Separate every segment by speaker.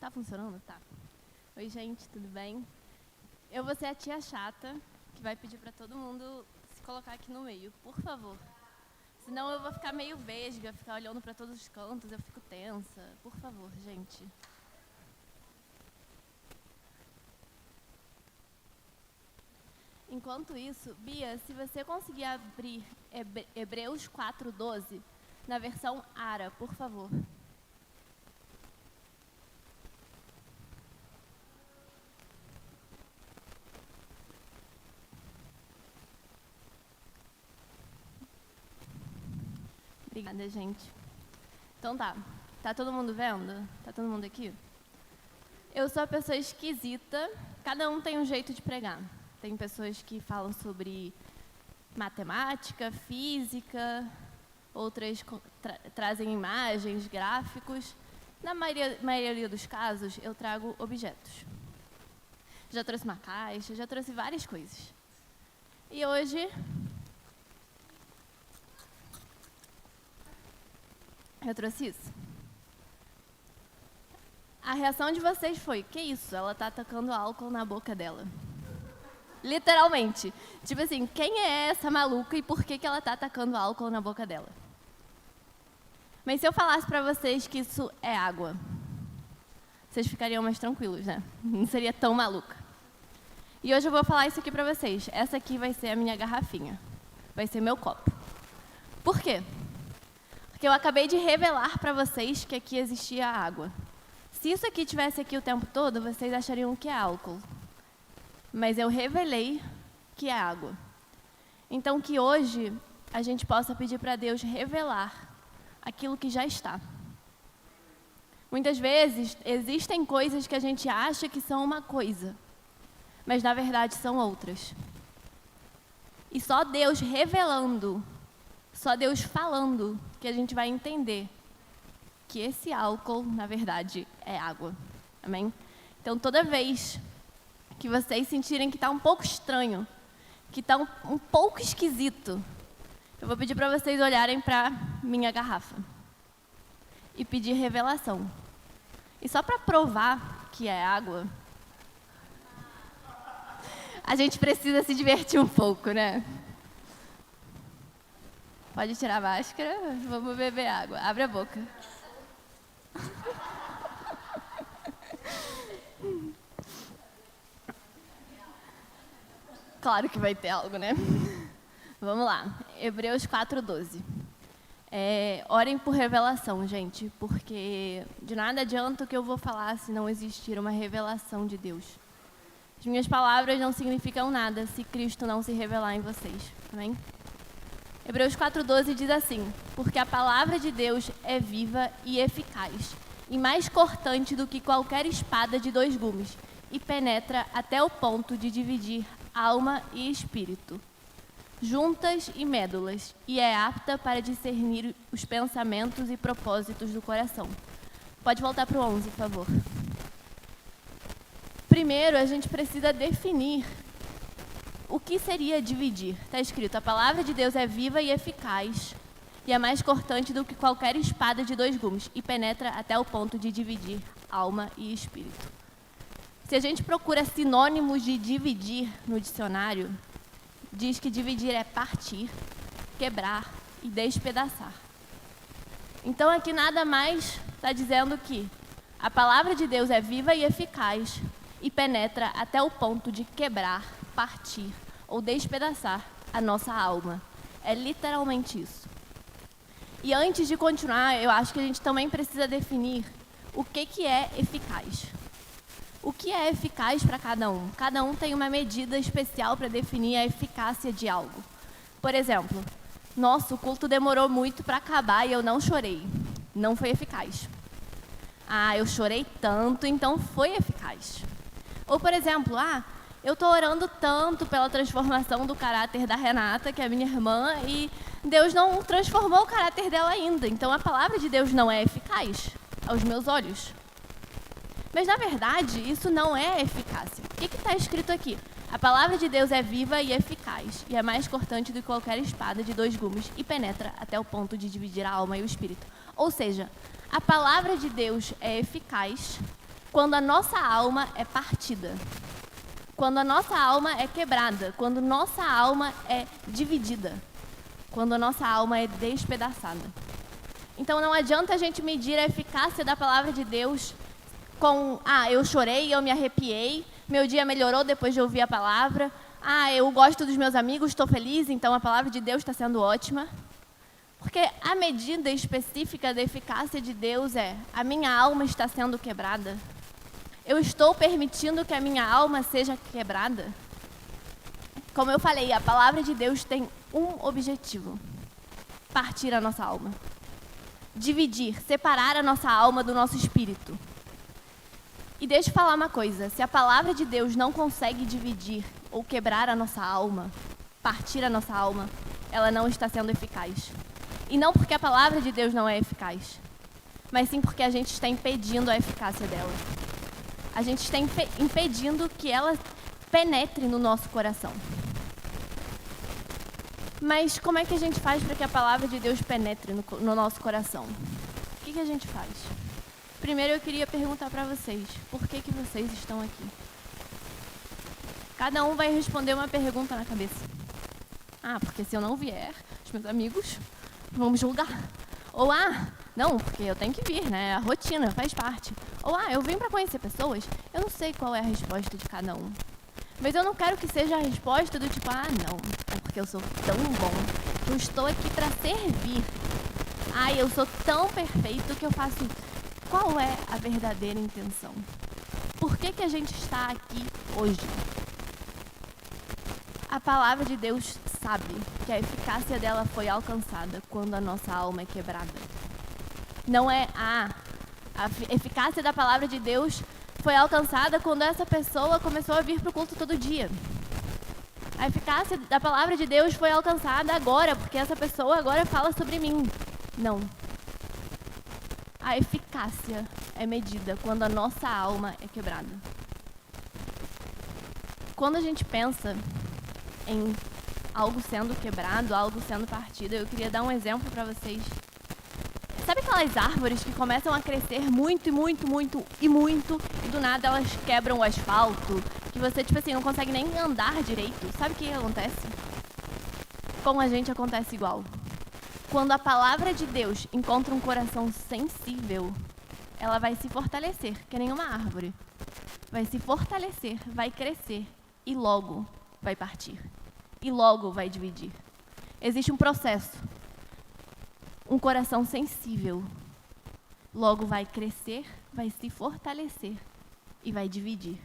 Speaker 1: Tá funcionando? Tá. Oi, gente, tudo bem? Eu vou ser a tia chata, que vai pedir para todo mundo se colocar aqui no meio, por favor. Senão eu vou ficar meio vesga, ficar olhando para todos os cantos, eu fico tensa. Por favor, gente. Enquanto isso, Bia, se você conseguir abrir Hebreus 4:12, na versão ARA, por favor. Obrigada, gente. Então tá. Tá todo mundo vendo? Tá todo mundo aqui? Eu sou a pessoa esquisita. Cada um tem um jeito de pregar. Tem pessoas que falam sobre matemática, física, outras trazem imagens, gráficos. Na maioria dos casos, eu trago objetos. Já trouxe uma caixa, já trouxe várias coisas. E hoje eu trouxe isso. A reação de vocês foi, que isso? Ela tá tacando álcool na boca dela. Literalmente. Tipo assim, quem é essa maluca e por que ela tá tacando álcool na boca dela? Mas se eu falasse pra vocês que isso é água, vocês ficariam mais tranquilos, né? Não seria tão maluca. E hoje eu vou falar isso aqui pra vocês. Essa aqui vai ser a minha garrafinha. Vai ser meu copo. Por quê? Porque eu acabei de revelar pra vocês que aqui existia água. Se isso aqui tivesse aqui o tempo todo, vocês achariam que é álcool. Mas eu revelei que é água. Então, que hoje a gente possa pedir para Deus revelar aquilo que já está. Muitas vezes, existem coisas que a gente acha que são uma coisa, mas, na verdade, são outras. E só Deus revelando, só Deus falando, que a gente vai entender que esse álcool, na verdade, é água. Amém? Então, toda vez que vocês sentirem que está um pouco estranho, que está um pouco esquisito, eu vou pedir para vocês olharem para minha garrafa e pedir revelação. E só para provar que é água, a gente precisa se divertir um pouco, né? Pode tirar a máscara, vamos beber água. Abre a boca. Claro que vai ter algo, né? Vamos lá. Hebreus 4:12. Orem por revelação, gente, porque de nada adianta o que eu vou falar se não existir uma revelação de Deus. As minhas palavras não significam nada se Cristo não se revelar em vocês. Amém? Hebreus 4:12 diz assim: porque a palavra de Deus é viva e eficaz, e mais cortante do que qualquer espada de 2 gumes, e penetra até o ponto de dividir alma e espírito, juntas e médulas, e é apta para discernir os pensamentos e propósitos do coração. Pode voltar para o 11, por favor. Primeiro, a gente precisa definir o que seria dividir. Está escrito, a palavra de Deus é viva e eficaz, e é mais cortante do que qualquer espada de 2 gumes, e penetra até o ponto de dividir alma e espírito. Se a gente procura sinônimos de dividir no dicionário, diz que dividir é partir, quebrar e despedaçar. Então, aqui nada mais está dizendo que a palavra de Deus é viva e eficaz e penetra até o ponto de quebrar, partir ou despedaçar a nossa alma. É literalmente isso. E antes de continuar, eu acho que a gente também precisa definir o que é eficaz. O que é eficaz para cada um? Cada um tem uma medida especial para definir a eficácia de algo. Por exemplo, nossa, o culto demorou muito para acabar e eu não chorei. Não foi eficaz. Ah, eu chorei tanto, então foi eficaz. Ou, por exemplo, eu estou orando tanto pela transformação do caráter da Renata, que é minha irmã, e Deus não transformou o caráter dela ainda. Então, a palavra de Deus não é eficaz aos meus olhos. Mas, na verdade, isso não é eficácia. O que está escrito aqui? A palavra de Deus é viva e eficaz, e é mais cortante do que qualquer espada de 2 gumes, e penetra até o ponto de dividir a alma e o espírito. Ou seja, a palavra de Deus é eficaz, quando a nossa alma é partida, quando a nossa alma é quebrada, quando nossa alma é dividida, quando a nossa alma é despedaçada. Então não adianta a gente medir a eficácia da palavra de Deus com, eu chorei, eu me arrepiei, meu dia melhorou depois de ouvir a palavra, eu gosto dos meus amigos, estou feliz, então a palavra de Deus está sendo ótima. Porque a medida específica da eficácia de Deus é: a minha alma está sendo quebrada? Eu estou permitindo que a minha alma seja quebrada? Como eu falei, a palavra de Deus tem um objetivo: partir a nossa alma. Dividir, separar a nossa alma do nosso espírito. E deixa eu falar uma coisa: se a palavra de Deus não consegue dividir ou quebrar a nossa alma, partir a nossa alma, ela não está sendo eficaz. E não porque a palavra de Deus não é eficaz, mas sim porque a gente está impedindo a eficácia dela. A gente está impedindo que ela penetre no nosso coração. Mas como é que a gente faz para que a palavra de Deus penetre no nosso coração? O que a gente faz? Primeiro eu queria perguntar para vocês: por que vocês estão aqui? Cada um vai responder uma pergunta na cabeça. Porque se eu não vier, os meus amigos vão me julgar. Ou, não, porque eu tenho que vir, né? A rotina faz parte. Ou, eu vim para conhecer pessoas. Eu não sei qual é a resposta de cada um. Mas eu não quero que seja a resposta do tipo, não, é porque eu sou tão bom, que eu estou aqui para servir. Eu sou tão perfeito que eu faço. Qual é a verdadeira intenção? Por que a gente está aqui hoje? A palavra de Deus sabe que a eficácia dela foi alcançada quando a nossa alma é quebrada. Não é a eficácia da palavra de Deus foi alcançada quando essa pessoa começou a vir para o culto todo dia. A eficácia da palavra de Deus foi alcançada agora, porque essa pessoa agora fala sobre mim. Não. A eficácia é medida quando a nossa alma é quebrada. Quando a gente pensa em algo sendo quebrado, algo sendo partido, eu queria dar um exemplo para vocês. Sabe aquelas árvores que começam a crescer muito, e do nada elas quebram o asfalto, que você, não consegue nem andar direito? Sabe o que acontece? Com a gente acontece igual. Quando a palavra de Deus encontra um coração sensível, ela vai se fortalecer, que nem uma árvore. Vai se fortalecer, vai crescer e logo vai partir. E logo vai dividir. Existe um processo. Um coração sensível logo vai crescer, vai se fortalecer e vai dividir.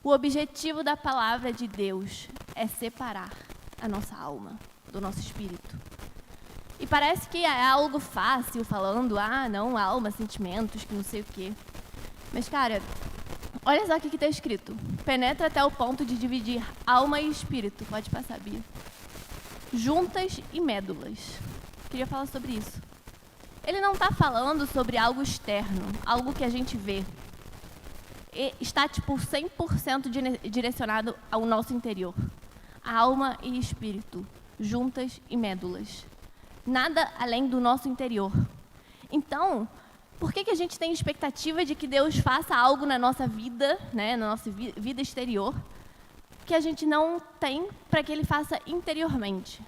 Speaker 1: O objetivo da palavra de Deus é separar a nossa alma do nosso espírito. E parece que é algo fácil falando, não, alma, sentimentos, que não sei o quê. Mas, cara, olha só o que está escrito. Penetra até o ponto de dividir alma e espírito. Pode passar, Bia. Juntas e médulas. Queria falar sobre isso. Ele não está falando sobre algo externo, algo que a gente vê. E está, 100% direcionado ao nosso interior. Alma e espírito, juntas e médulas. Nada além do nosso interior. Então, por que a gente tem expectativa de que Deus faça algo na nossa vida, né, na nossa vida exterior, que a gente não tem para que Ele faça interiormente?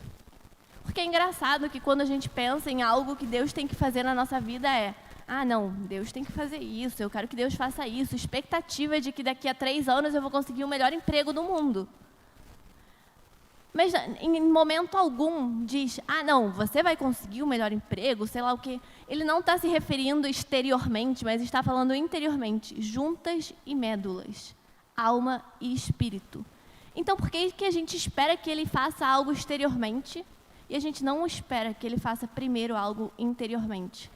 Speaker 1: Porque é engraçado que quando a gente pensa em algo que Deus tem que fazer na nossa vida não, Deus tem que fazer isso, eu quero que Deus faça isso, expectativa de que daqui a 3 anos eu vou conseguir o melhor emprego do mundo. Mas em momento algum diz, não, você vai conseguir o melhor emprego, sei lá o quê. Ele não está se referindo exteriormente, mas está falando interiormente, juntas e médulas, alma e espírito. Então, por que a gente espera que Ele faça algo exteriormente e a gente não espera que Ele faça primeiro algo interiormente?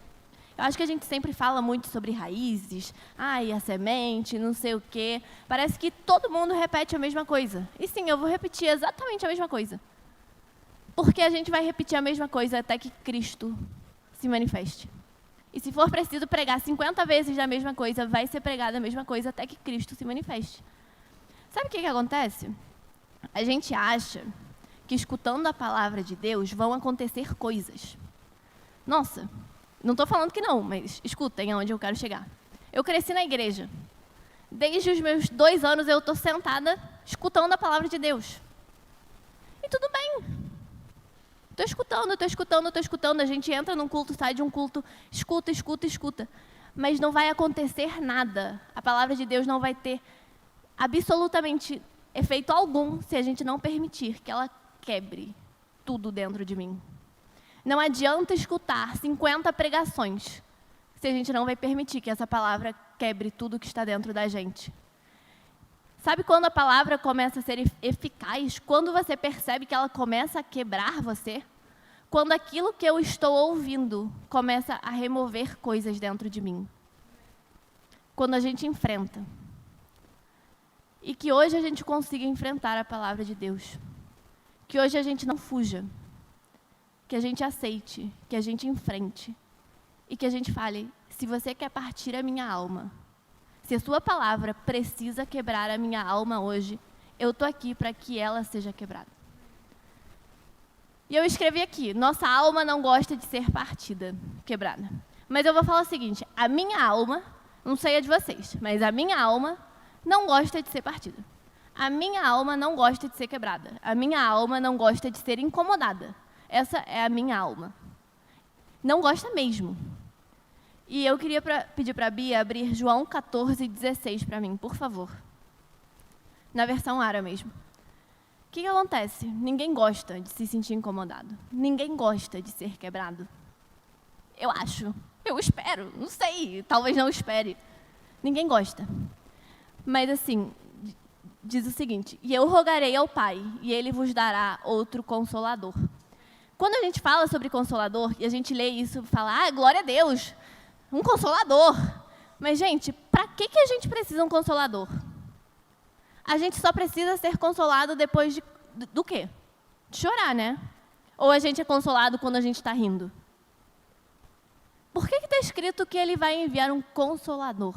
Speaker 1: Eu acho que a gente sempre fala muito sobre raízes, e a semente, não sei o quê. Parece que todo mundo repete a mesma coisa. E sim, eu vou repetir exatamente a mesma coisa. Porque a gente vai repetir a mesma coisa até que Cristo se manifeste. E se for preciso pregar 50 vezes a mesma coisa, vai ser pregada a mesma coisa até que Cristo se manifeste. Sabe o que acontece? A gente acha que escutando a palavra de Deus vão acontecer coisas. Nossa, não estou falando que não, mas escutem aonde eu quero chegar. Eu cresci na igreja. Desde os meus 2 anos eu estou sentada escutando a palavra de Deus. E tudo bem. Estou escutando. A gente entra num culto, sai de um culto, escuta. Mas não vai acontecer nada. A palavra de Deus não vai ter absolutamente efeito algum se a gente não permitir que ela quebre tudo dentro de mim. Não adianta escutar 50 pregações se a gente não vai permitir que essa palavra quebre tudo que está dentro da gente. Sabe quando a palavra começa a ser eficaz? Quando você percebe que ela começa a quebrar você? Quando aquilo que eu estou ouvindo começa a remover coisas dentro de mim. Quando a gente enfrenta. E que hoje a gente consiga enfrentar a palavra de Deus. Que hoje a gente não fuja. Que a gente aceite, que a gente enfrente. E que a gente fale, se você quer partir a minha alma, se a sua palavra precisa quebrar a minha alma hoje, eu estou aqui para que ela seja quebrada. E eu escrevi aqui, nossa alma não gosta de ser partida, quebrada. Mas eu vou falar o seguinte, a minha alma, não sei a de vocês, mas a minha alma não gosta de ser partida. A minha alma não gosta de ser quebrada. A minha alma não gosta de ser incomodada. Essa é a minha alma. Não gosta mesmo. E eu queria pedir para a Bia abrir João 14:16 para mim, por favor. Na versão Ara mesmo. O que acontece? Ninguém gosta de se sentir incomodado. Ninguém gosta de ser quebrado. Eu acho. Eu espero. Não sei. Talvez não espere. Ninguém gosta. Mas assim, diz o seguinte, e eu rogarei ao Pai, e Ele vos dará outro Consolador. Quando a gente fala sobre Consolador, e a gente lê isso e fala, glória a Deus, um Consolador. Mas, gente, para que a gente precisa de um Consolador? A gente só precisa ser consolado depois do quê? De chorar, né? Ou a gente é consolado quando a gente está rindo? Por que está escrito que Ele vai enviar um Consolador?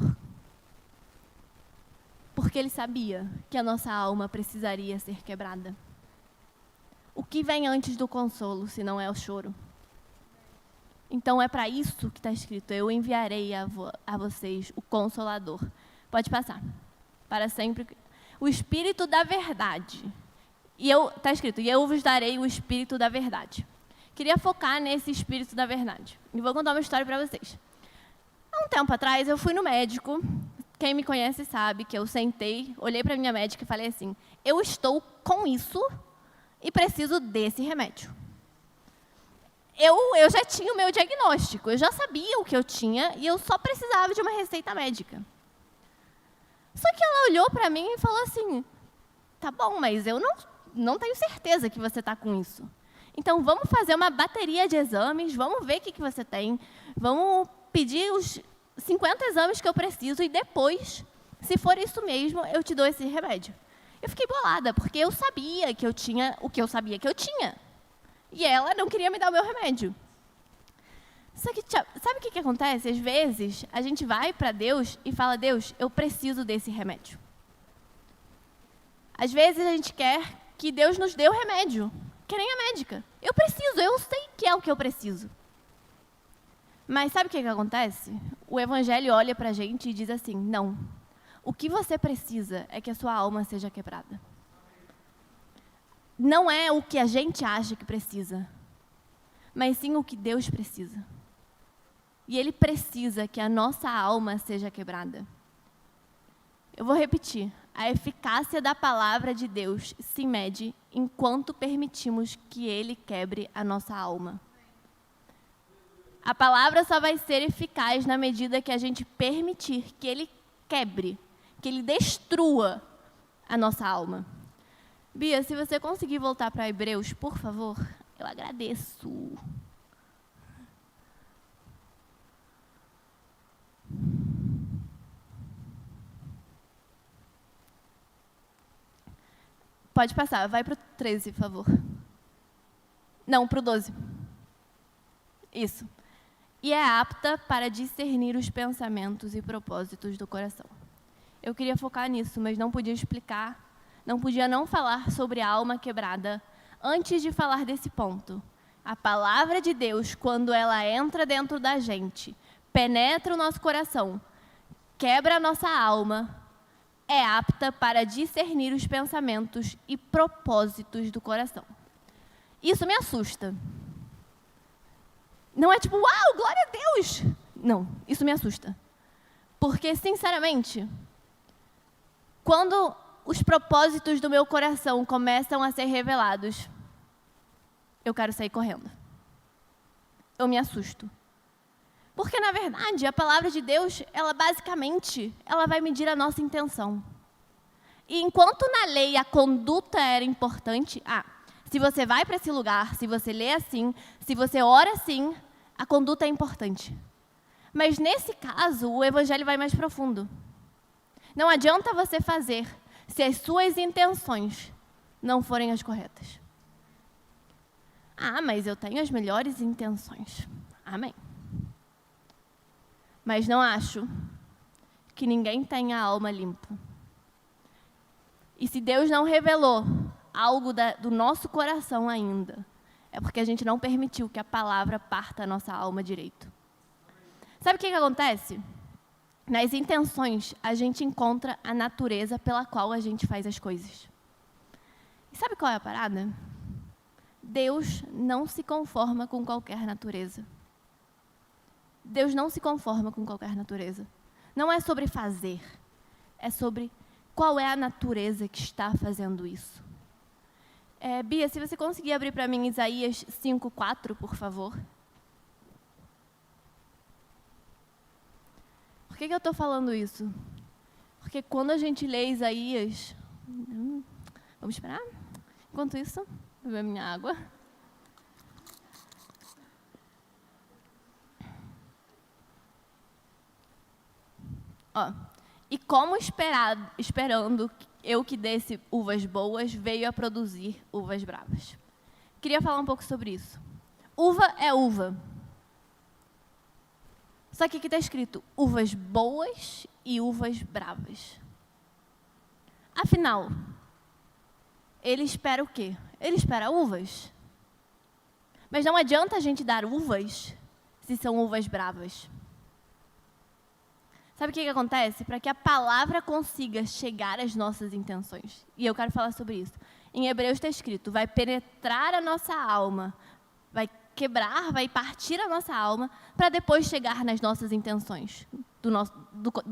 Speaker 1: Porque Ele sabia que a nossa alma precisaria ser quebrada. O que vem antes do consolo, se não é o choro? Então, é para isso que está escrito, eu enviarei a vocês o Consolador. Pode passar. Para sempre. O Espírito da Verdade. Está escrito, e eu vos darei o Espírito da Verdade. Queria focar nesse Espírito da Verdade. E vou contar uma história para vocês. Há um tempo atrás, eu fui no médico. Quem me conhece sabe que eu sentei, olhei para a minha médica e falei assim, eu estou com isso e preciso desse remédio. Eu já tinha o meu diagnóstico, eu já sabia o que eu tinha e eu só precisava de uma receita médica. Só que ela olhou para mim e falou assim, tá bom, mas eu não tenho certeza que você está com isso. Então, vamos fazer uma bateria de exames, vamos ver o que você tem, vamos pedir os 50 exames que eu preciso e depois, se for isso mesmo, eu te dou esse remédio. Eu fiquei bolada, porque eu sabia que eu tinha o que eu sabia que eu tinha. E ela não queria me dar o meu remédio. Só que, sabe o que acontece? Às vezes, a gente vai para Deus e fala, Deus, eu preciso desse remédio. Às vezes, a gente quer que Deus nos dê o remédio, que nem a médica. Eu preciso, eu sei que é o que eu preciso. Mas sabe o que acontece? O Evangelho olha para a gente e diz assim, não, o que você precisa é que a sua alma seja quebrada. Não é o que a gente acha que precisa, mas sim o que Deus precisa. E Ele precisa que a nossa alma seja quebrada. Eu vou repetir. A eficácia da palavra de Deus se mede enquanto permitimos que Ele quebre a nossa alma. A palavra só vai ser eficaz na medida que a gente permitir que Ele quebre, que Ele destrua a nossa alma. Bia, se você conseguir voltar para Hebreus, por favor, eu agradeço. Pode passar, vai para o 13, por favor. Não, para o 12. Isso. E é apta para discernir os pensamentos e propósitos do coração. Eu queria focar nisso, mas não podia explicar, não podia não falar sobre a alma quebrada antes de falar desse ponto. A palavra de Deus, quando ela entra dentro da gente, penetra o nosso coração, quebra a nossa alma, é apta para discernir os pensamentos e propósitos do coração. Isso me assusta. Não é tipo, uau, glória a Deus! Não, isso me assusta. Porque, sinceramente, quando os propósitos do meu coração começam a ser revelados, eu quero sair correndo. Eu me assusto. Porque, na verdade, a palavra de Deus, ela vai medir a nossa intenção. E enquanto na lei a conduta era importante, se você vai para esse lugar, se você lê assim, se você ora assim, a conduta é importante. Mas nesse caso, o evangelho vai mais profundo. Não adianta você fazer se as suas intenções não forem as corretas. Mas eu tenho as melhores intenções. Amém. Mas não acho que ninguém tenha a alma limpa. E se Deus não revelou algo do nosso coração ainda, é porque a gente não permitiu que a palavra parta a nossa alma direito. Sabe o que acontece? Nas intenções, a gente encontra a natureza pela qual a gente faz as coisas. E sabe qual é a parada? Deus não se conforma com qualquer natureza. Deus não se conforma com qualquer natureza. Não é sobre fazer, é sobre qual é a natureza que está fazendo isso. Bia, se você conseguir abrir para mim Isaías 5:4, por favor. Por que eu estou falando isso? Porque quando a gente lê Isaías... Vamos esperar? Enquanto isso, vou beber minha água. E como esperando eu que desse uvas boas, veio a produzir uvas bravas. Queria falar um pouco sobre isso. Uva é uva. Só que aqui está escrito uvas boas e uvas bravas. Afinal, ele espera o quê? Ele espera uvas. Mas não adianta a gente dar uvas se são uvas bravas. Sabe o que acontece? Para que a palavra consiga chegar às nossas intenções. E eu quero falar sobre isso. Em Hebreus está escrito, vai penetrar a nossa alma, vai quebrar, vai partir a nossa alma, para depois chegar nas nossas intenções, do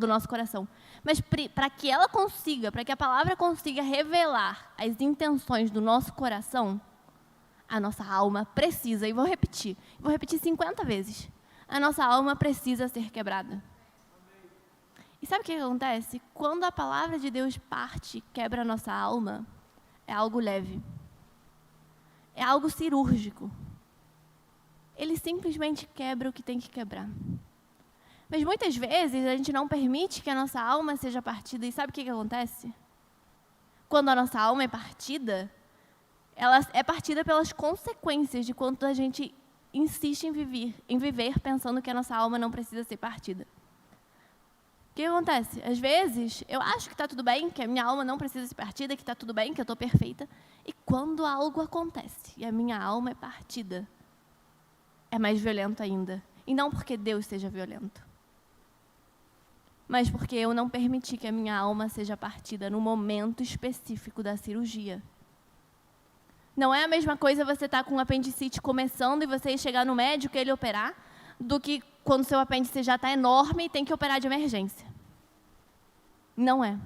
Speaker 1: nosso coração. Mas para que ela consiga, para que a palavra consiga revelar as intenções do nosso coração, a nossa alma precisa, e vou repetir 50 vezes, a nossa alma precisa ser quebrada. E sabe o que acontece? Quando a palavra de Deus parte e quebra a nossa alma, é algo leve. É algo cirúrgico. Ele simplesmente quebra o que tem que quebrar. Mas muitas vezes a gente não permite que a nossa alma seja partida. E sabe o que acontece? Quando a nossa alma é partida, ela é partida pelas consequências de quanto a gente insiste em viver pensando que a nossa alma não precisa ser partida. O que acontece? Às vezes, eu acho que está tudo bem, que a minha alma não precisa ser partida, que está tudo bem, que eu estou perfeita. E quando algo acontece e a minha alma é partida, é mais violento ainda. E não porque Deus seja violento, mas porque eu não permiti que a minha alma seja partida no momento específico da cirurgia. Não é a mesma coisa você estar com um apendicite começando e você chegar no médico e ele operar, do que quando seu apêndice já está enorme e tem que operar de emergência. Não é.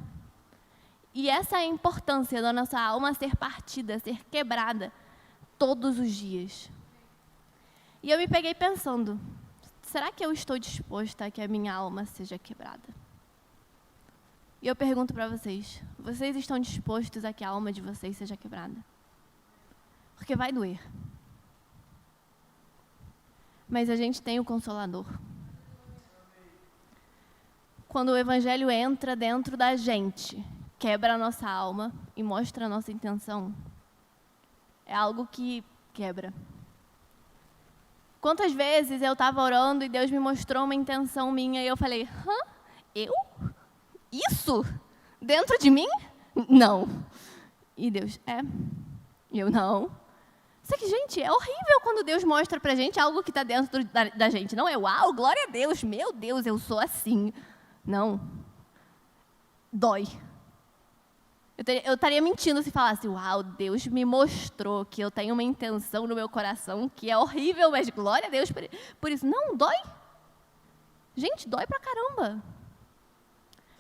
Speaker 1: E essa é a importância da nossa alma ser partida, ser quebrada, todos os dias. E eu me peguei pensando, será que eu estou disposta a que a minha alma seja quebrada? E eu pergunto para vocês, vocês estão dispostos a que a alma de vocês seja quebrada? Porque vai doer. Mas a gente tem o Consolador. Quando o Evangelho entra dentro da gente, quebra a nossa alma e mostra a nossa intenção, é algo que quebra. Quantas vezes eu estava orando e Deus me mostrou uma intenção minha e eu falei, eu? Isso? Dentro de mim? Não. E Deus, E eu, não. Só que, gente, é horrível quando Deus mostra pra gente algo que está dentro da gente. Não é, uau, glória a Deus, meu Deus, eu sou assim. Não. Dói. Eu estaria mentindo se falasse, uau, Deus me mostrou que eu tenho uma intenção no meu coração que é horrível, mas glória a Deus por isso. Não, dói. Gente, dói pra caramba.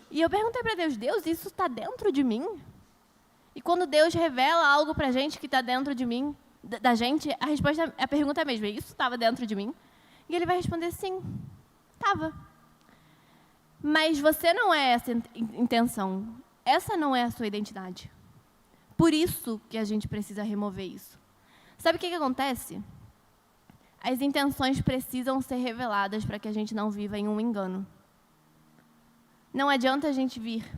Speaker 1: E eu perguntei para Deus, Deus, isso está dentro de mim? E quando Deus revela algo para a gente que está dentro de mim, da gente, a pergunta é a mesma, isso estava dentro de mim? E Ele vai responder, sim, estava. Mas você não é essa intenção. Essa não é a sua identidade. Por isso que a gente precisa remover isso. Sabe o que acontece? As intenções precisam ser reveladas para que a gente não viva em um engano. Não adianta a gente vir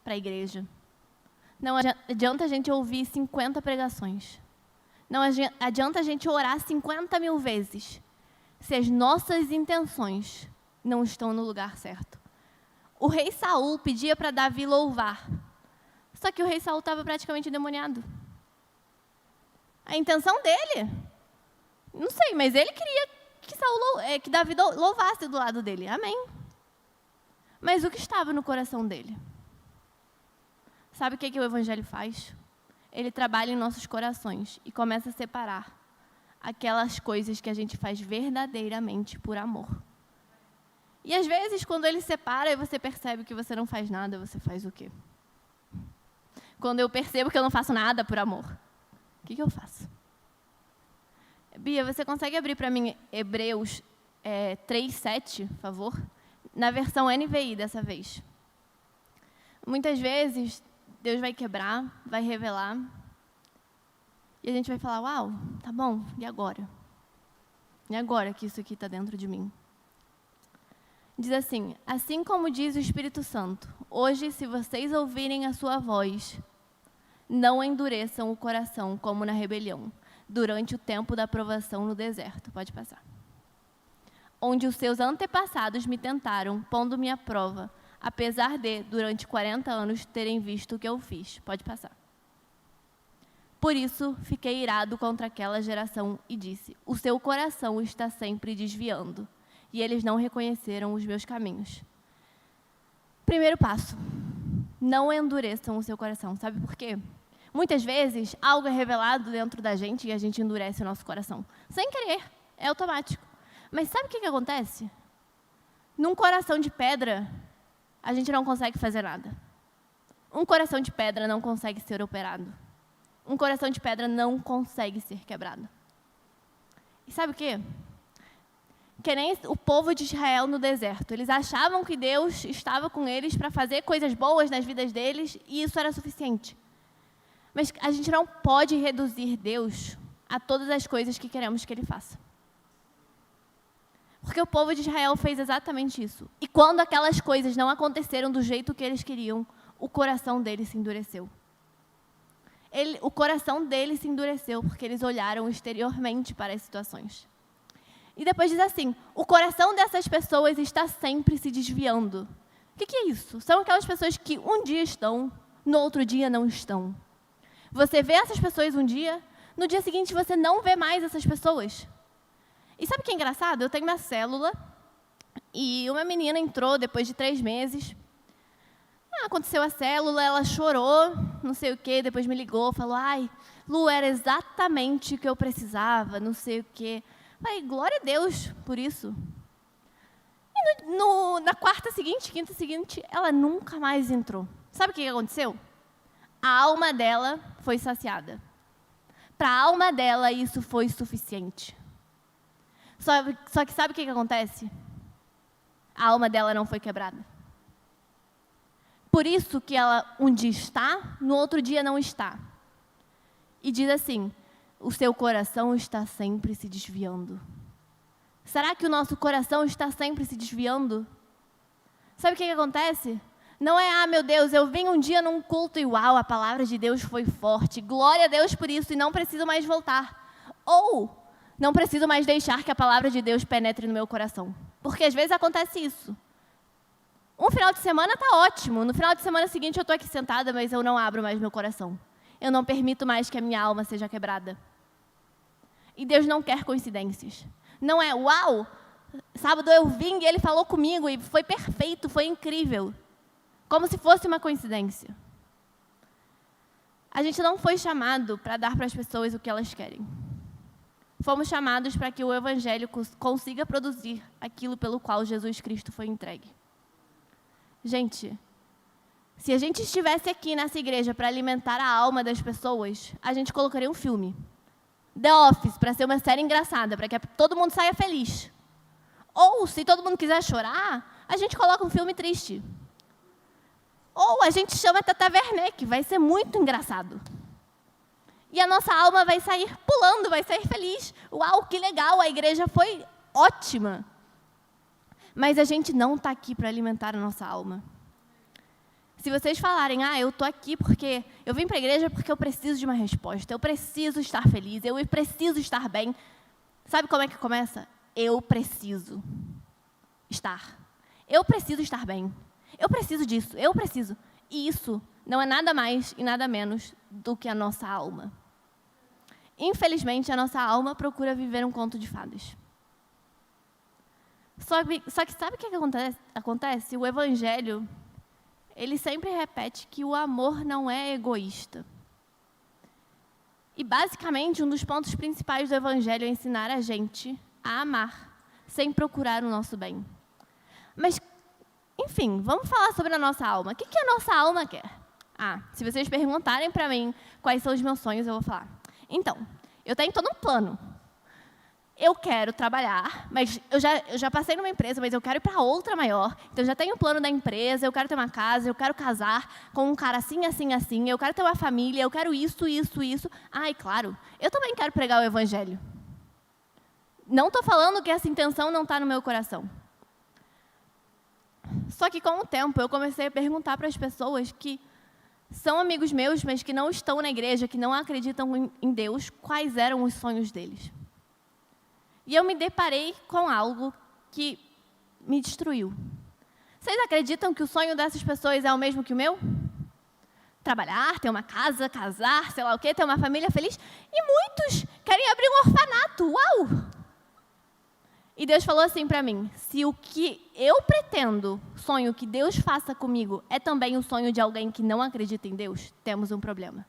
Speaker 1: para a igreja. Não adianta a gente ouvir 50 pregações. Não adianta a gente orar 50.000 vezes, se as nossas intenções não estão no lugar certo. O rei Saul pedia para Davi louvar, só que o rei Saul estava praticamente endemoniado. A intenção dele, não sei, mas ele queria que Davi louvasse do lado dele. Amém. Mas o que estava no coração dele? Sabe o que o Evangelho faz? Ele trabalha em nossos corações e começa a separar aquelas coisas que a gente faz verdadeiramente por amor. E às vezes, quando Ele separa e você percebe que você não faz nada, você faz o quê? Quando eu percebo que eu não faço nada por amor, o que eu faço? Bia, você consegue abrir para mim Hebreus 3:7, por favor? Na versão NVI dessa vez. Muitas vezes, Deus vai quebrar, vai revelar, e a gente vai falar, uau, tá bom, e agora? E agora que isso aqui está dentro de mim? Diz assim como diz o Espírito Santo, hoje, se vocês ouvirem a sua voz, não endureçam o coração como na rebelião, durante o tempo da provação no deserto. Pode passar. Onde os seus antepassados me tentaram, pondo-me à prova, apesar de, durante 40 anos, terem visto o que eu fiz. Pode passar. Por isso, fiquei irado contra aquela geração e disse, o seu coração está sempre desviando, e eles não reconheceram os meus caminhos. Primeiro passo, não endureçam o seu coração. Sabe por quê? Muitas vezes, algo é revelado dentro da gente e a gente endurece o nosso coração. Sem querer, é automático. Mas sabe o que acontece? Num coração de pedra, a gente não consegue fazer nada. Um coração de pedra não consegue ser operado. Um coração de pedra não consegue ser quebrado. E sabe o quê? Que nem o povo de Israel no deserto. Eles achavam que Deus estava com eles para fazer coisas boas nas vidas deles e isso era suficiente. Mas a gente não pode reduzir Deus a todas as coisas que queremos que Ele faça. Porque o povo de Israel fez exatamente isso. E quando aquelas coisas não aconteceram do jeito que eles queriam, o coração deles se endureceu. O coração deles se endureceu porque eles olharam exteriormente para as situações. E depois diz assim, o coração dessas pessoas está sempre se desviando. O que é isso? São aquelas pessoas que um dia estão, no outro dia não estão. Você vê essas pessoas um dia, no dia seguinte você não vê mais essas pessoas. E sabe o que é engraçado? Eu tenho uma célula e uma menina entrou depois de 3 meses. Aconteceu a célula, ela chorou, não sei o quê, depois me ligou, falou, ai, Lu, era exatamente o que eu precisava, não sei o quê. Falei, glória a Deus por isso. E na quarta seguinte, quinta seguinte, ela nunca mais entrou. Sabe o que aconteceu? A alma dela foi saciada. Para a alma dela, isso foi suficiente. Só que sabe o que acontece? A alma dela não foi quebrada. Por isso que ela um dia está, no outro dia não está. E diz assim, o seu coração está sempre se desviando. Será que o nosso coração está sempre se desviando? Sabe o que acontece? Não é, meu Deus, eu vim um dia num culto e uau, a palavra de Deus foi forte. Glória a Deus por isso e não preciso mais voltar. Ou não preciso mais deixar que a palavra de Deus penetre no meu coração. Porque às vezes acontece isso. Um final de semana está ótimo. No final de semana seguinte eu estou aqui sentada, mas eu não abro mais meu coração. Eu não permito mais que a minha alma seja quebrada. E Deus não quer coincidências. Não é, uau, Sábado eu vim e ele falou comigo e foi perfeito, foi incrível. Como se fosse uma coincidência. A gente não foi chamado para dar para as pessoas o que elas querem. Fomos chamados para que o Evangelho consiga produzir aquilo pelo qual Jesus Cristo foi entregue. Gente, se a gente estivesse aqui nessa igreja para alimentar a alma das pessoas, a gente colocaria um filme. The Office, para ser uma série engraçada, para que todo mundo saia feliz. Ou, se todo mundo quiser chorar, a gente coloca um filme triste. Ou a gente chama Tata Werneck, vai ser muito engraçado. E a nossa alma vai sair pulando, vai sair feliz. Uau, que legal, a igreja foi ótima. Mas a gente não está aqui para alimentar a nossa alma. Se vocês falarem, eu estou aqui porque eu vim para a igreja porque eu preciso de uma resposta, eu preciso estar feliz, eu preciso estar bem. Sabe como é que começa? Eu preciso estar. Eu preciso estar bem. Eu preciso disso, eu preciso. E isso não é nada mais e nada menos do que a nossa alma. Infelizmente, a nossa alma procura viver um conto de fadas. Só que sabe o que acontece? O Evangelho, ele sempre repete que o amor não é egoísta. E, basicamente, um dos pontos principais do Evangelho é ensinar a gente a amar, sem procurar o nosso bem. Mas, enfim, vamos falar sobre a nossa alma. O que a nossa alma quer? Se vocês perguntarem para mim quais são os meus sonhos, eu vou falar. Então, eu tenho todo um plano. Eu quero trabalhar, mas eu já passei numa empresa, mas eu quero ir para outra maior. Então, eu já tenho um plano da empresa, eu quero ter uma casa, eu quero casar com um cara assim, assim, assim. Eu quero ter uma família, eu quero isso, isso, isso. E claro, eu também quero pregar o Evangelho. Não estou falando que essa intenção não está no meu coração. Só que, com o tempo, eu comecei a perguntar para as pessoas que são amigos meus, mas que não estão na igreja, que não acreditam em Deus, quais eram os sonhos deles. E eu me deparei com algo que me destruiu. Vocês acreditam que o sonho dessas pessoas é o mesmo que o meu? Trabalhar, ter uma casa, casar, sei lá o quê, ter uma família feliz. E muitos querem abrir um orfanato. Uau! E Deus falou assim para mim, se o que eu pretendo, sonho que Deus faça comigo, é também o sonho de alguém que não acredita em Deus, temos um problema.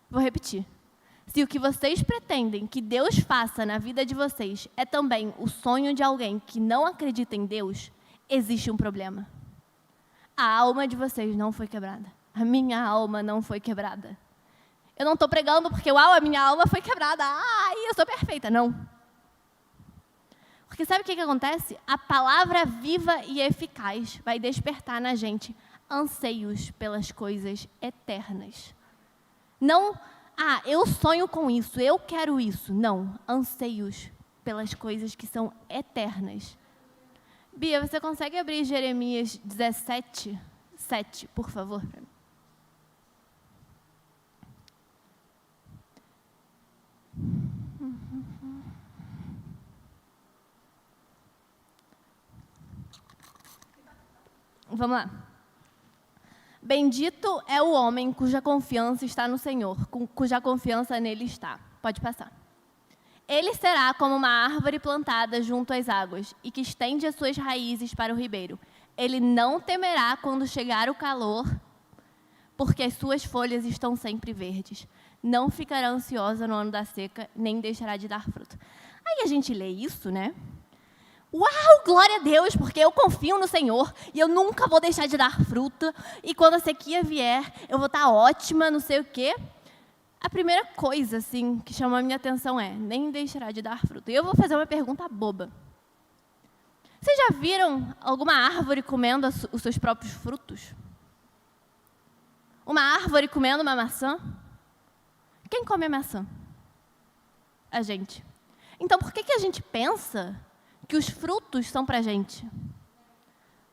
Speaker 1: Vou repetir. Se o que vocês pretendem que Deus faça na vida de vocês é também o sonho de alguém que não acredita em Deus, existe um problema. A alma de vocês não foi quebrada. A minha alma não foi quebrada. Eu não estou pregando porque, a minha alma foi quebrada. Eu sou perfeita. Não. Porque sabe o que acontece? A palavra viva e eficaz vai despertar na gente anseios pelas coisas eternas. Não, eu sonho com isso, eu quero isso. Não, anseios pelas coisas que são eternas. Bia, você consegue abrir Jeremias 17, 7, por favor? Vamos lá. Bendito é o homem cuja confiança está no Senhor, cuja confiança nele está. Pode passar. Ele será como uma árvore plantada junto às águas e que estende as suas raízes para o ribeiro. Ele não temerá quando chegar o calor, porque as suas folhas estão sempre verdes. Não ficará ansiosa no ano da seca, nem deixará de dar fruto. Aí a gente lê isso, né? Uau, glória a Deus, porque eu confio no Senhor e eu nunca vou deixar de dar fruto. E quando a sequia vier, eu vou estar ótima, não sei o quê. A primeira coisa, assim, que chama a minha atenção é, nem deixará de dar fruto. E eu vou fazer uma pergunta boba. Vocês já viram alguma árvore comendo os seus próprios frutos? Uma árvore comendo uma maçã? Quem come a maçã? A gente. Então, por que a gente pensa que os frutos são para a gente?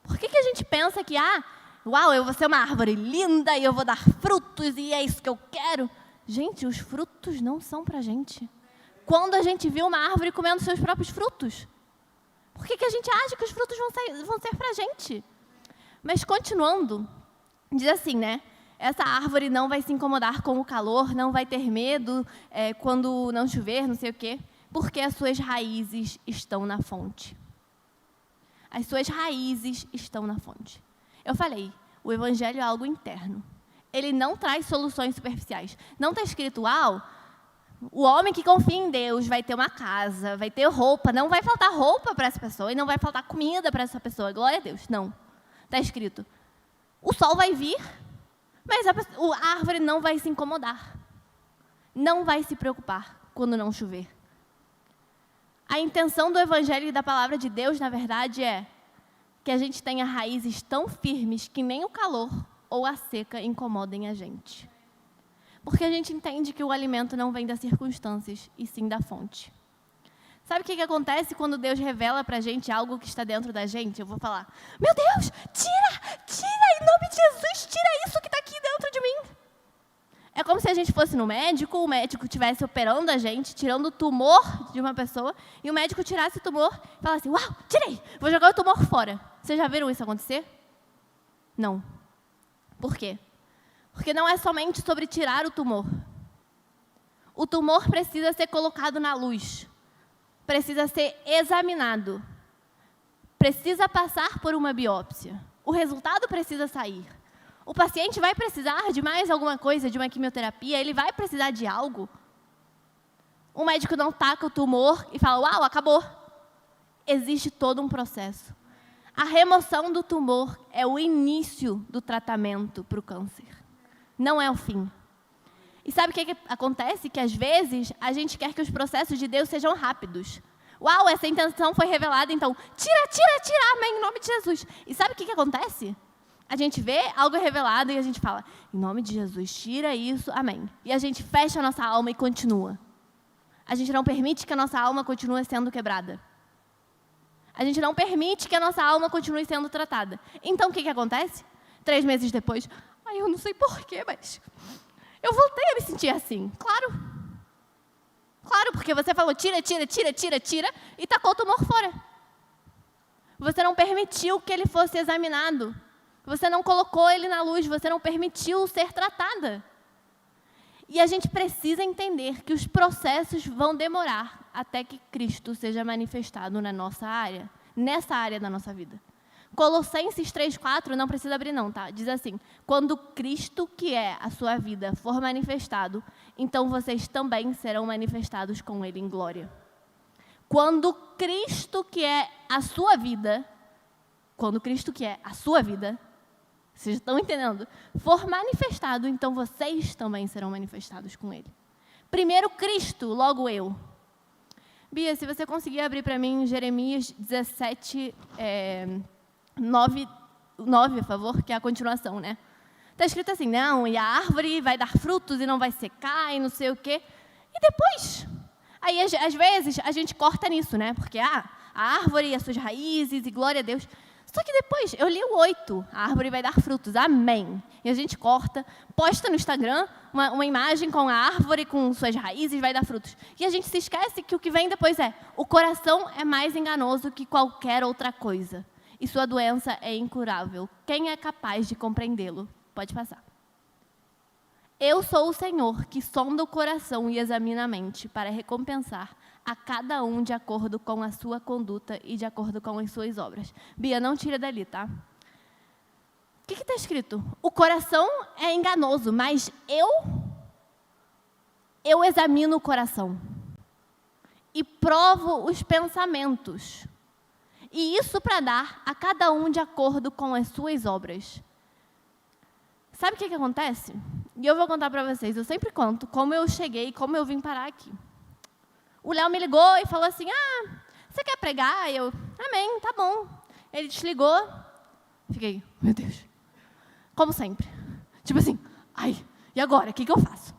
Speaker 1: Por que a gente pensa que, eu vou ser uma árvore linda e eu vou dar frutos e é isso que eu quero? Gente, os frutos não são para a gente. Quando a gente viu uma árvore comendo seus próprios frutos? Por que a gente acha que os frutos vão ser para a gente? Mas continuando, diz assim, né? Essa árvore não vai se incomodar com o calor, não vai ter medo quando não chover, não sei o quê. Porque as suas raízes estão na fonte. As suas raízes estão na fonte. Eu falei, o evangelho é algo interno. Ele não traz soluções superficiais. Não está escrito, o homem que confia em Deus vai ter uma casa, vai ter roupa. Não vai faltar roupa para essa pessoa e não vai faltar comida para essa pessoa. Glória a Deus. Não. Está escrito, o sol vai vir, mas a árvore não vai se incomodar. Não vai se preocupar quando não chover. A intenção do evangelho e da palavra de Deus, na verdade, é que a gente tenha raízes tão firmes que nem o calor ou a seca incomodem a gente. Porque a gente entende que o alimento não vem das circunstâncias, e sim da fonte. Sabe o que acontece quando Deus revela pra gente algo que está dentro da gente? Eu vou falar, meu Deus, tira, em nome de Jesus, tira isso que está aqui dentro de mim. É como se a gente fosse no médico, o médico estivesse operando a gente, tirando o tumor de uma pessoa, e o médico tirasse o tumor e falasse, uau, tirei, vou jogar o tumor fora. Vocês já viram isso acontecer? Não. Por quê? Porque não é somente sobre tirar o tumor. O tumor precisa ser colocado na luz, precisa ser examinado, precisa passar por uma biópsia, o resultado precisa sair. O paciente vai precisar de mais alguma coisa, de uma quimioterapia, ele vai precisar de algo. O médico não taca o tumor e fala, uau, acabou. Existe todo um processo. A remoção do tumor é o início do tratamento para o câncer. Não é o fim. E sabe o que acontece? Que às vezes a gente quer que os processos de Deus sejam rápidos. Uau, essa intenção foi revelada, então tira, amém, em nome de Jesus. E sabe o que acontece? A gente vê algo revelado e a gente fala, em nome de Jesus, tira isso, amém. E a gente fecha a nossa alma e continua. A gente não permite que a nossa alma continue sendo quebrada. A gente não permite que a nossa alma continue sendo tratada. Então, o que acontece? 3 meses depois, eu não sei porquê, mas eu voltei a me sentir assim. Claro, porque você falou, tira, e tacou o tumor fora. Você não permitiu que ele fosse examinado. Você não colocou ele na luz, você não permitiu ser tratada. E a gente precisa entender que os processos vão demorar até que Cristo seja manifestado na nossa área, nessa área da nossa vida. Colossenses 3:4, não precisa abrir não, tá? Diz assim, quando Cristo, que é a sua vida, for manifestado, então vocês também serão manifestados com Ele em glória. Quando Cristo, que é a sua vida, vocês estão entendendo? For manifestado, então vocês também serão manifestados com Ele. Primeiro Cristo, logo eu. Bia, se você conseguir abrir para mim Jeremias 17, 9, por favor, que é a continuação, né? Está escrito assim, não, e a árvore vai dar frutos e não vai secar e não sei o quê. E depois? Aí, às vezes, a gente corta nisso, né? Porque, a árvore e as suas raízes e glória a Deus. Só que depois, eu li o 8, a árvore vai dar frutos, amém. E a gente corta, posta no Instagram uma imagem com a árvore, com suas raízes, vai dar frutos. E a gente se esquece que o que vem depois o coração é mais enganoso que qualquer outra coisa. E sua doença é incurável. Quem é capaz de compreendê-lo? Pode passar. Eu sou o Senhor que sonda o coração e examina a mente para recompensar a cada um de acordo com a sua conduta e de acordo com as suas obras. Bia, não tira dali, tá? O que está escrito? O coração é enganoso, mas eu examino o coração e provo os pensamentos. E isso para dar a cada um de acordo com as suas obras. Sabe o que acontece? E eu vou contar para vocês, eu sempre conto como eu cheguei, como eu vim parar aqui. O Léo me ligou e falou assim, você quer pregar? Eu, amém, tá bom. Ele desligou, fiquei, meu Deus, como sempre. Tipo assim, e agora, o que eu faço?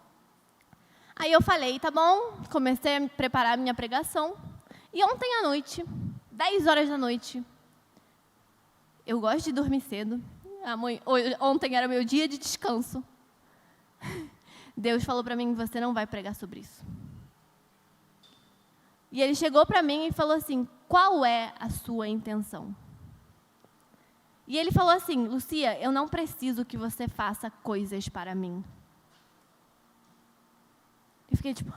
Speaker 1: Aí eu falei, tá bom, comecei a preparar a minha pregação. E ontem à noite, 10 horas da noite, eu gosto de dormir cedo. Ontem era meu dia de descanso. Deus falou para mim, você não vai pregar sobre isso. E ele chegou para mim e falou assim, qual é a sua intenção? E ele falou assim, Lucia, eu não preciso que você faça coisas para mim. Eu fiquei tipo,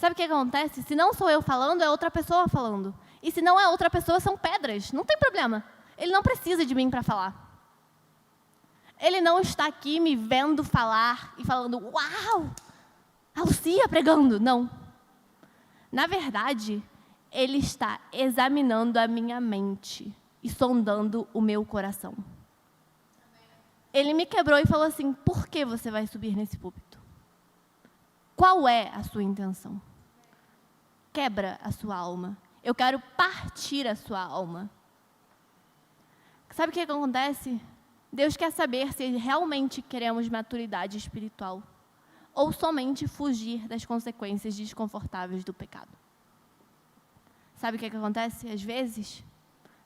Speaker 1: Sabe o que acontece? Se não sou eu falando, é outra pessoa falando. E se não é outra pessoa, são pedras. Não tem problema. Ele não precisa de mim para falar. Ele não está aqui me vendo falar e falando, uau, a Lucia pregando. Não. Na verdade, ele está examinando a minha mente e sondando o meu coração. Ele me quebrou e falou assim, por que você vai subir nesse púlpito? Qual é a sua intenção? Quebra a sua alma. Eu quero partir a sua alma. Sabe o que acontece? Deus quer saber se realmente queremos maturidade espiritual ou somente fugir das consequências desconfortáveis do pecado. Sabe o que acontece? Às vezes,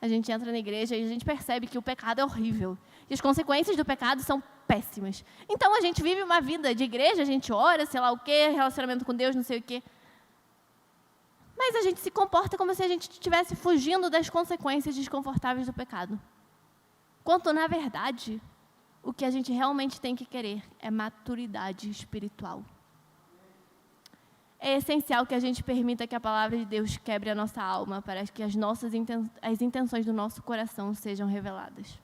Speaker 1: a gente entra na igreja e a gente percebe que o pecado é horrível. E as consequências do pecado são péssimas. Então, a gente vive uma vida de igreja, a gente ora, sei lá o quê, relacionamento com Deus, não sei o quê. Mas a gente se comporta como se a gente estivesse fugindo das consequências desconfortáveis do pecado. Quanto, na verdade, o que a gente realmente tem que querer é maturidade espiritual. É essencial que a gente permita que a palavra de Deus quebre a nossa alma para que as intenções do nosso coração sejam reveladas.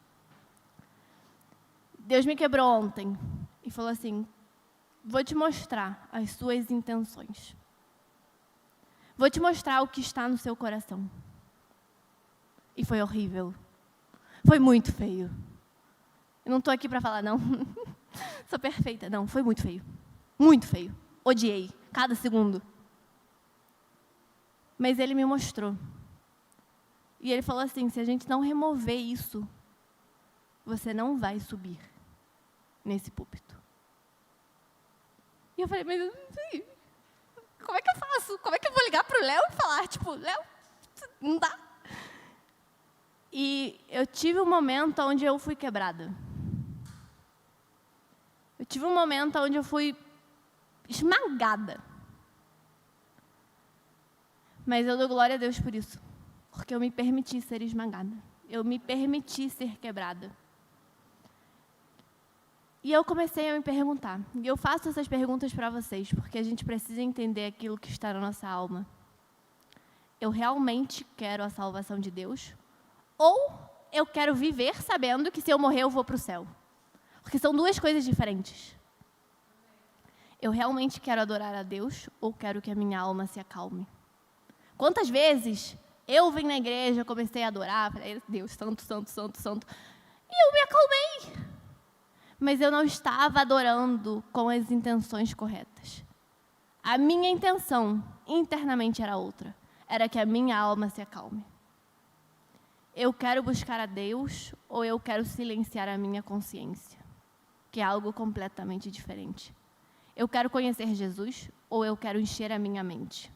Speaker 1: Deus me quebrou ontem e falou assim, vou te mostrar as suas intenções. Vou te mostrar o que está no seu coração. E foi horrível. Foi muito feio. Eu não estou aqui para falar, não. Sou perfeita. Não, foi muito feio. Muito feio. Odiei. Cada segundo. Mas ele me mostrou. E ele falou assim, se a gente não remover isso, você não vai subir nesse púlpito. E eu falei, mas como é que eu faço? Como é que eu vou ligar para o Léo e falar, tipo, Léo, não dá. E eu tive um momento onde eu fui quebrada. Eu tive um momento onde eu fui esmagada. Mas eu dou glória a Deus por isso. Porque eu me permiti ser esmagada. Eu me permiti ser quebrada. E eu comecei a me perguntar. E eu faço essas perguntas para vocês, porque a gente precisa entender aquilo que está na nossa alma. Eu realmente quero a salvação de Deus? Ou eu quero viver sabendo que se eu morrer eu vou para o céu? Porque são duas coisas diferentes. Eu realmente quero adorar a Deus ou quero que a minha alma se acalme? Quantas vezes eu vim na igreja, comecei a adorar, falei, Deus, santo, santo, santo, santo, e eu me acalmei. Mas eu não estava adorando com as intenções corretas. A minha intenção internamente era outra. Era que a minha alma se acalme. Eu quero buscar a Deus ou eu quero silenciar a minha consciência? Que é algo completamente diferente. Eu quero conhecer Jesus ou eu quero encher a minha mente?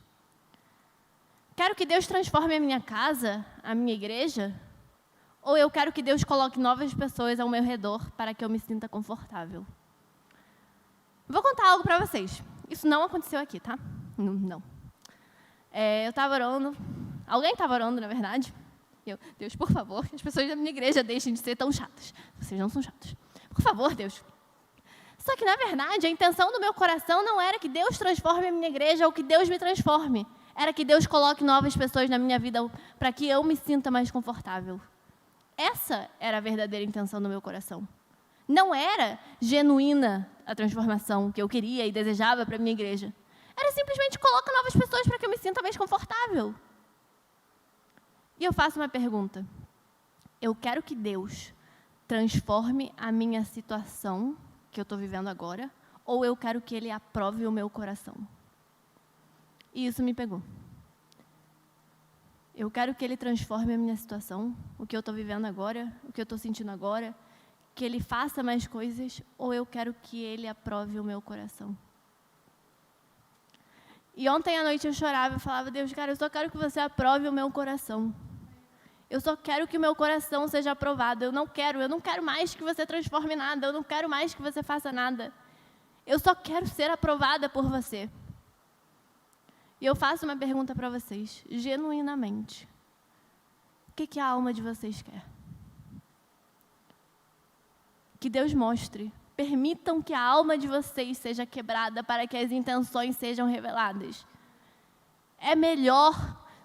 Speaker 1: Quero que Deus transforme a minha casa, a minha igreja? Ou eu quero que Deus coloque novas pessoas ao meu redor para que eu me sinta confortável? Vou contar algo para vocês. Isso não aconteceu aqui, tá? Não. Eu estava orando. Alguém estava orando, na verdade. Deus, por favor, que as pessoas da minha igreja deixem de ser tão chatas. Vocês não são chatos. Por favor, Deus. Só que, na verdade, a intenção do meu coração não era que Deus transforme a minha igreja ou que Deus me transforme. Era que Deus coloque novas pessoas na minha vida para que eu me sinta mais confortável. Essa era a verdadeira intenção do meu coração. Não era genuína a transformação que eu queria e desejava para a minha igreja. Era simplesmente coloca novas pessoas para que eu me sinta mais confortável. E eu faço uma pergunta. Eu quero que Deus transforme a minha situação que eu estou vivendo agora, ou eu quero que Ele aprove o meu coração? E isso me pegou. Eu quero que Ele transforme a minha situação, o que eu estou vivendo agora, o que eu estou sentindo agora, que Ele faça mais coisas, ou eu quero que Ele aprove o meu coração? E ontem à noite eu chorava e falava, Deus, cara, eu só quero que você aprove o meu coração. Eu só quero que o meu coração seja aprovado. Eu não quero mais que você transforme nada. Eu não quero mais que você faça nada. Eu só quero ser aprovada por você. E eu faço uma pergunta para vocês, genuinamente. O que a alma de vocês quer? Que Deus mostre. Permitam que a alma de vocês seja quebrada para que as intenções sejam reveladas. É melhor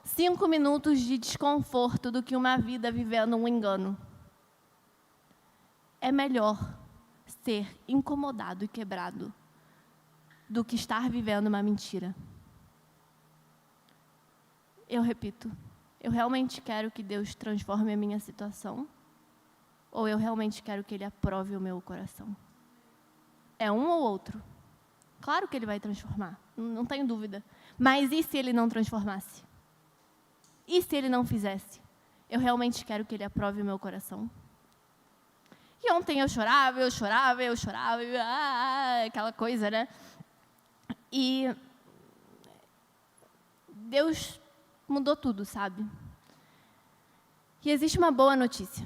Speaker 1: 5 minutos de desconforto do que uma vida vivendo um engano. É melhor ser incomodado e quebrado do que estar vivendo uma mentira. Eu repito, eu realmente quero que Deus transforme a minha situação? Ou eu realmente quero que Ele aprove o meu coração? É um ou outro. Claro que Ele vai transformar, não tenho dúvida. Mas e se Ele não transformasse? E se Ele não fizesse? Eu realmente quero que Ele aprove o meu coração? E ontem eu chorava, aquela coisa, né? E Deus mudou tudo, sabe? E existe uma boa notícia.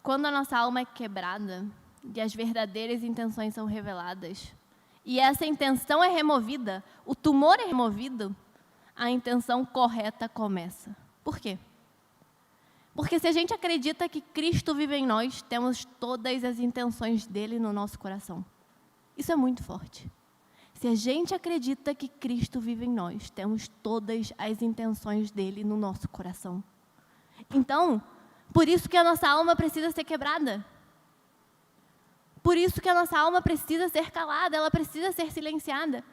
Speaker 1: Quando a nossa alma é quebrada e as verdadeiras intenções são reveladas, e essa intenção é removida, o tumor é removido, a intenção correta começa. Por quê? Porque se a gente acredita que Cristo vive em nós, temos todas as intenções dele no nosso coração. Isso é muito forte. Se a gente acredita que Cristo vive em nós, temos todas as intenções dele no nosso coração. Então, por isso que a nossa alma precisa ser quebrada. Por isso que a nossa alma precisa ser calada, ela precisa ser silenciada.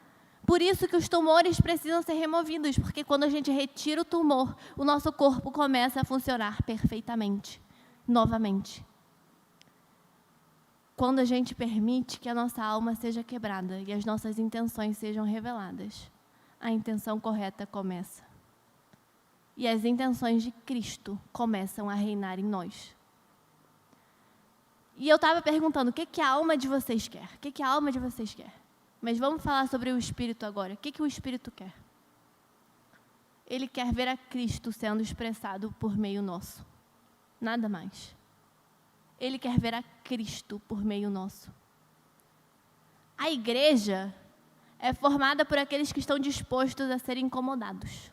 Speaker 1: Por isso que os tumores precisam ser removidos, porque quando a gente retira o tumor, o nosso corpo começa a funcionar perfeitamente, novamente. Quando a gente permite que a nossa alma seja quebrada e as nossas intenções sejam reveladas, a intenção correta começa. E as intenções de Cristo começam a reinar em nós. E eu estava perguntando, o que a alma de vocês quer? O que a alma de vocês quer? Mas vamos falar sobre o Espírito agora. O que o Espírito quer? Ele quer ver a Cristo sendo expressado por meio nosso. Nada mais. Ele quer ver a Cristo por meio nosso. A igreja é formada por aqueles que estão dispostos a serem incomodados.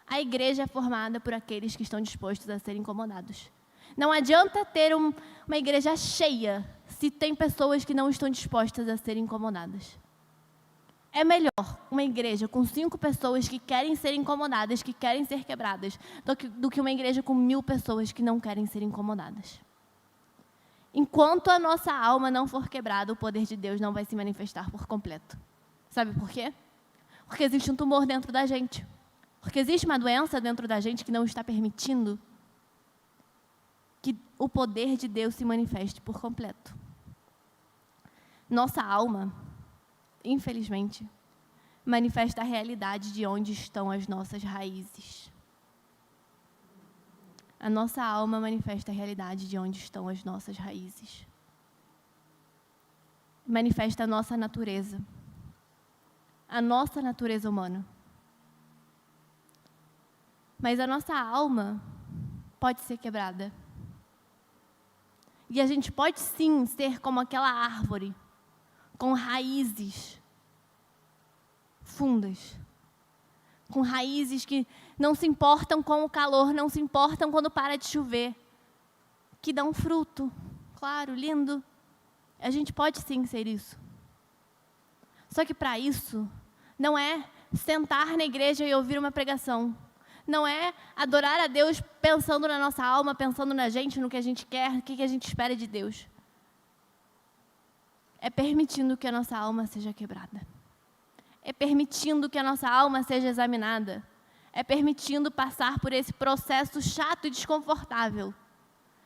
Speaker 1: A igreja é formada por aqueles que estão dispostos a serem incomodados. Não adianta ter uma igreja cheia se tem pessoas que não estão dispostas a serem incomodadas. É melhor uma igreja com 5 pessoas que querem ser incomodadas, que querem ser quebradas, do que uma igreja com 1000 pessoas que não querem ser incomodadas. Enquanto a nossa alma não for quebrada, o poder de Deus não vai se manifestar por completo. Sabe por quê? Porque existe um tumor dentro da gente. Porque existe uma doença dentro da gente que não está permitindo que o poder de Deus se manifeste por completo. Nossa alma, infelizmente, manifesta a realidade de onde estão as nossas raízes. A nossa alma manifesta a realidade de onde estão as nossas raízes. Manifesta a nossa natureza humana. Mas a nossa alma pode ser quebrada. E a gente pode sim ser como aquela árvore, com raízes fundas, com raízes que não se importam com o calor, não se importam quando para de chover, que dão fruto, claro, lindo. A gente pode sim ser isso. Só que para isso, não é sentar na igreja e ouvir uma pregação. Não é adorar a Deus pensando na nossa alma, pensando na gente, no que a gente quer, o que a gente espera de Deus. É permitindo que a nossa alma seja quebrada. É permitindo que a nossa alma seja examinada. É permitindo passar por esse processo chato e desconfortável.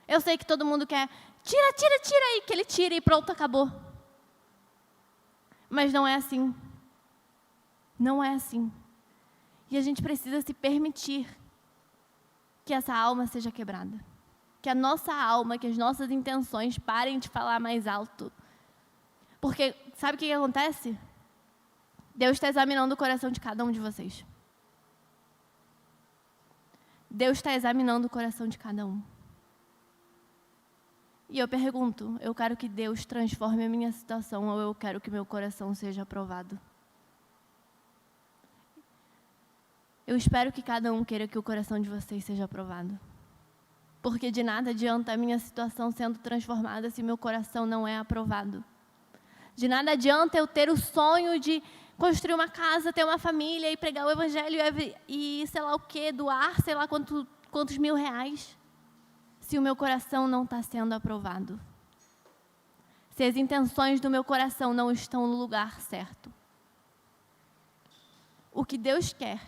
Speaker 1: Eu sei que todo mundo quer, tira aí, que ele tira e pronto, acabou. Mas não é assim. Não é assim. E a gente precisa se permitir que essa alma seja quebrada. Que a nossa alma, que as nossas intenções parem de falar mais alto. Porque, sabe o que acontece? Deus está examinando o coração de cada um de vocês. Deus está examinando o coração de cada um. E eu pergunto, eu quero que Deus transforme a minha situação ou eu quero que meu coração seja aprovado? Eu espero que cada um queira que o coração de vocês seja aprovado. Porque de nada adianta a minha situação sendo transformada se meu coração não é aprovado. De nada adianta eu ter o sonho de construir uma casa, ter uma família e pregar o evangelho e sei lá o quê, doar sei lá quantos mil reais, se o meu coração não está sendo aprovado. Se as intenções do meu coração não estão no lugar certo. O que Deus quer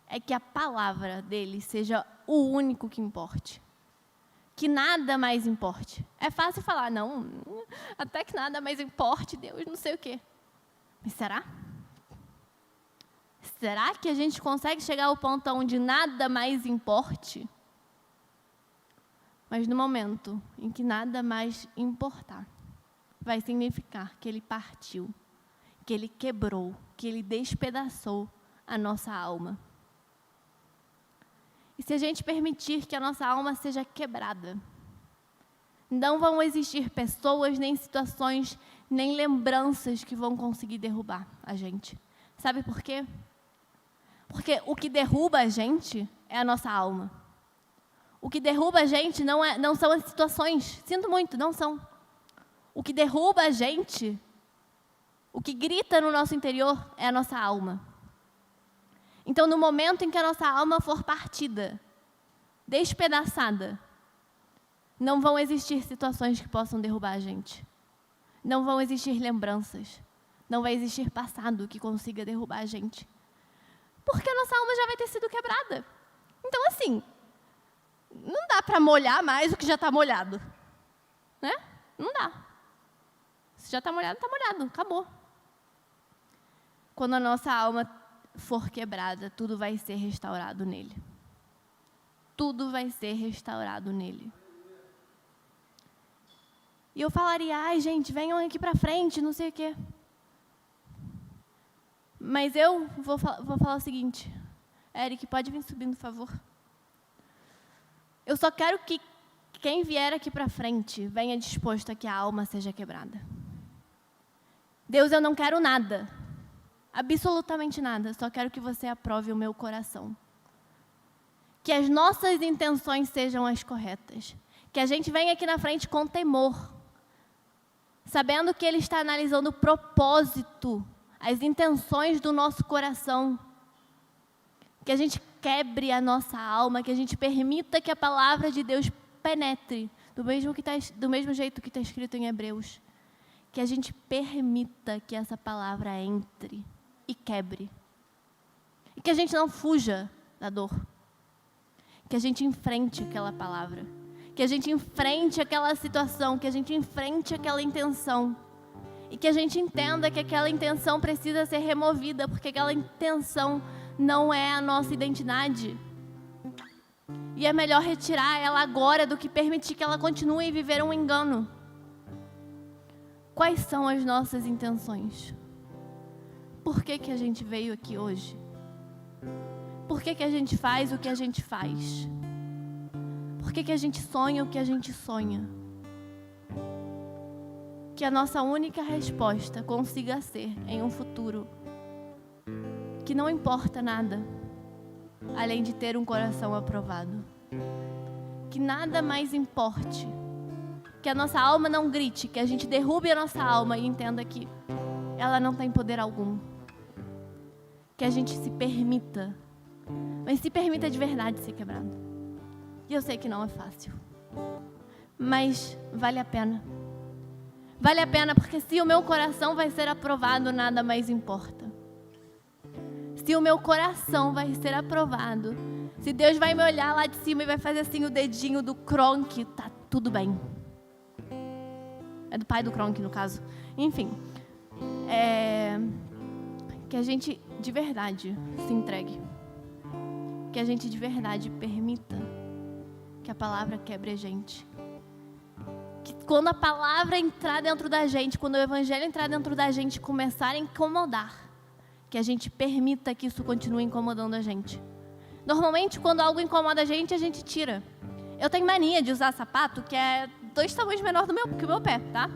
Speaker 1: é que a palavra dele seja o único que importe. Que nada mais importe. É fácil falar, não, até que nada mais importe, Deus, não sei o quê. Mas será? Será que a gente consegue chegar ao ponto onde nada mais importe? Mas no momento em que nada mais importar, vai significar que ele partiu, que ele quebrou, que ele despedaçou a nossa alma. E se a gente permitir que a nossa alma seja quebrada, não vão existir pessoas, nem situações, nem lembranças que vão conseguir derrubar a gente. Sabe por quê? Porque o que derruba a gente é a nossa alma. O que derruba a gente não são as situações. Sinto muito, não são. O que derruba a gente, o que grita no nosso interior é a nossa alma. Então, no momento em que a nossa alma for partida, despedaçada, não vão existir situações que possam derrubar a gente. Não vão existir lembranças. Não vai existir passado que consiga derrubar a gente. Porque a nossa alma já vai ter sido quebrada. Então, assim, não dá para molhar mais o que já está molhado. Né? Não dá. Se já está molhado, acabou. Quando a nossa alma for quebrada, tudo vai ser restaurado nele. Tudo vai ser restaurado nele. E eu falaria, ai gente, venham aqui para frente, não sei o quê. Mas eu vou falar o seguinte, Eric, pode vir subindo, por favor. Eu só quero que quem vier aqui para frente venha disposto a que a alma seja quebrada. Deus, eu não quero nada. Absolutamente nada. Só quero que você aprove o meu coração. Que as nossas intenções sejam as corretas. Que a gente venha aqui na frente com temor. Sabendo que Ele está analisando o propósito, as intenções do nosso coração. Que a gente quebre a nossa alma, que a gente permita que a palavra de Deus penetre, do mesmo jeito que está escrito em Hebreus. Que a gente permita que essa palavra entre e quebre. E que a gente não fuja da dor. Que a gente enfrente aquela palavra. Que a gente enfrente aquela situação, que a gente enfrente aquela intenção. E que a gente entenda que aquela intenção precisa ser removida, porque aquela intenção não é a nossa identidade. E é melhor retirar ela agora do que permitir que ela continue a viver um engano. Quais são as nossas intenções? Por que a gente veio aqui hoje? Por que a gente faz o que a gente faz? Por que a gente sonha o que a gente sonha? Que a nossa única resposta consiga ser em um futuro que não importa nada, além de ter um coração aprovado. Que nada mais importe. Que a nossa alma não grite, que a gente derrube a nossa alma e entenda que ela não tem poder algum. Que a gente se permita, mas se permita de verdade ser quebrado. E eu sei que não é fácil, mas vale a pena. Vale a pena, porque se o meu coração vai ser aprovado, nada mais importa. Se o meu coração vai ser aprovado, se Deus vai me olhar lá de cima e vai fazer assim o dedinho do Kronk, tá tudo bem. É do pai do Kronk, no caso. Enfim, que a gente de verdade se entregue. Que a gente de verdade permita que a palavra quebre a gente. Que quando a palavra entrar dentro da gente, quando o evangelho entrar dentro da gente, começar a incomodar, que a gente permita que isso continue incomodando a gente. Normalmente, quando algo incomoda a gente tira. Eu tenho mania de usar sapato que é 2 tamanhos menor que o meu pé, tá?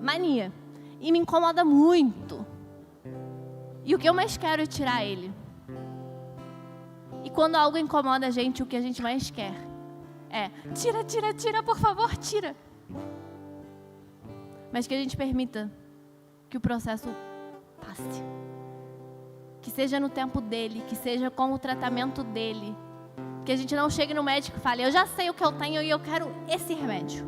Speaker 1: Mania. E me incomoda muito. E o que eu mais quero é tirar ele. E quando algo incomoda a gente, o que a gente mais quer é tira, por favor, tira. Mas que a gente permita que o processo passe. Que seja no tempo dele, que seja com o tratamento dele. Que a gente não chegue no médico e fale, eu já sei o que eu tenho e eu quero esse remédio.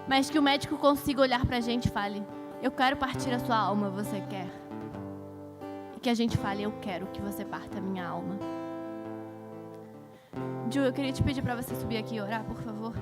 Speaker 1: Mas que o médico consiga olhar pra gente e fale, eu quero partir a sua alma, você quer? E que a gente fale, eu quero que você parta a minha alma. Ju, eu queria te pedir pra você subir aqui e orar, por favor.